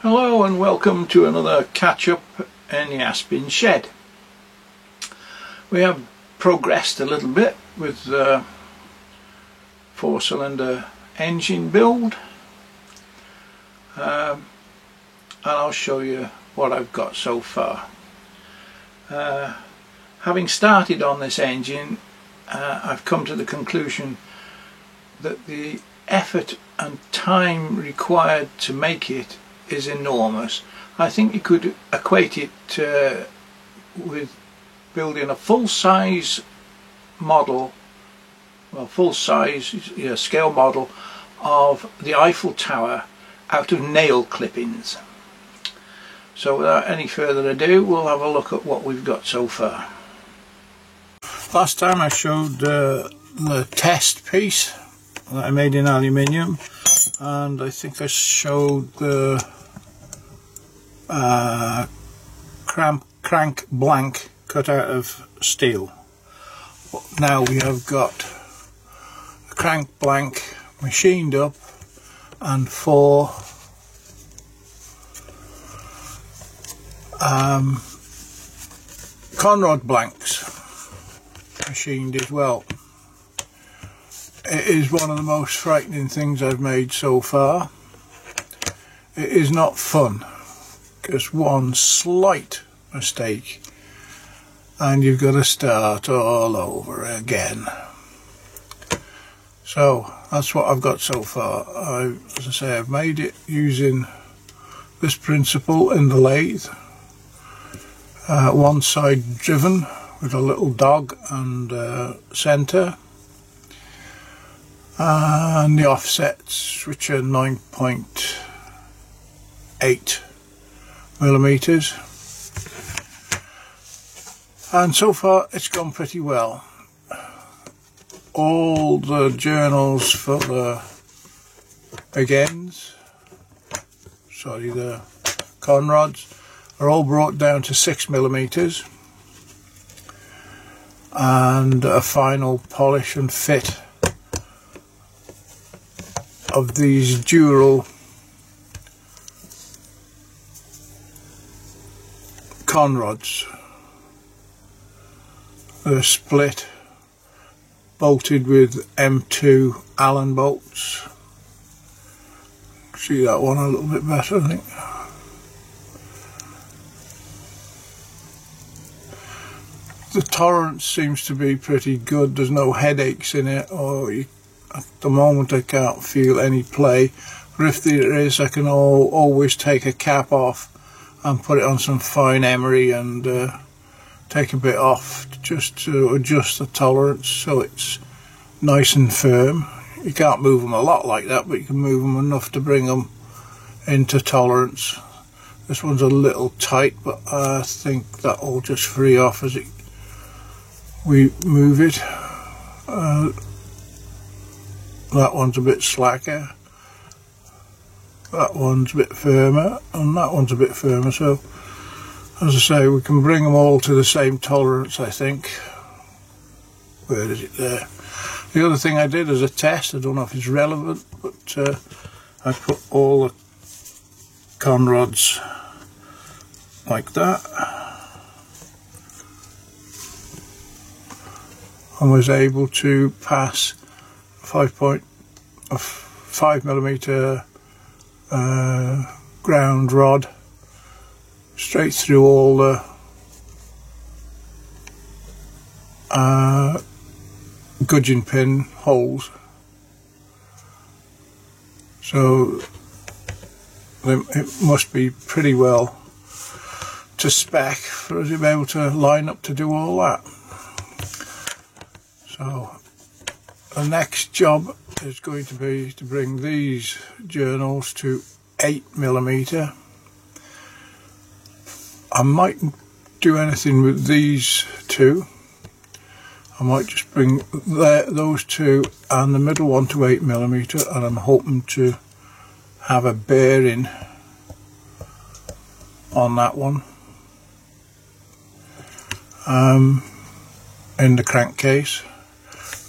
Hello and welcome to another catch-up in the Aspin shed. We have progressed a little bit with the 4-cylinder engine build, and I'll show you what I've got so far. Having started on this engine, I've come to the conclusion that the effort and time required to make it is enormous. I think you could equate it with building a full-size model, well, full-size scale model of the Eiffel Tower out of nail clippings. So without any further ado, we'll have a look at what we've got so far. Last time I showed the test piece that I made in aluminium, and I think I showed the crank blank cut out of steel. But now we have got a crank blank machined up and 4 Conrod blanks machined as well. It is one of the most frightening things I've made so far. It is not fun, because one slight mistake and you've got to start all over again. So that's what I've got so far. As I say, I've made it using this principle in the lathe. One side driven with a little dog and centre, and the offsets, which are 9.8 millimeters, and so far it's gone pretty well. All the journals for the big ends, the Conrods, are all brought down to 6 millimeters, and a final polish and fit of these dual Conrods. They're split, bolted with M2 Allen bolts. See that one a little bit better, I think. The tolerance seems to be pretty good. There's no headaches in it, or at the moment I can't feel any play, but if there is, I can always take a cap off and put it on some fine emery and take a bit off just to adjust the tolerance so it's nice and firm. You can't move them a lot like that, but you can move them enough to bring them into tolerance. This one's a little tight, but I think that'll just free off as we move it. That one's a bit slacker, that one's a bit firmer, and that one's a bit firmer. So as I say, we can bring them all to the same tolerance, I think. Where is it there? The other thing I did as a test, I don't know if it's relevant, but I put all the Conrods like that, and was able to pass 5 millimeter ground rod straight through all the gudgeon pin holes. So it must be pretty well to spec for us to be able to line up to do all that. So the next job is going to be to bring these journals to 8 millimeter. I mightn't do anything with these two. I might just bring those two and the middle one to 8 millimeter, and I'm hoping to have a bearing on that one in the crankcase.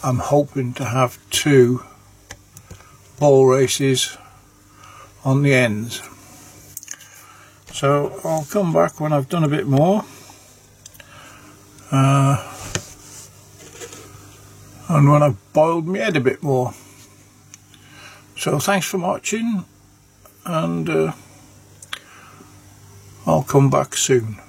I'm hoping to have 2 ball races on the ends. So I'll come back when I've done a bit more, and when I've boiled my head a bit more. So thanks for watching, and I'll come back soon.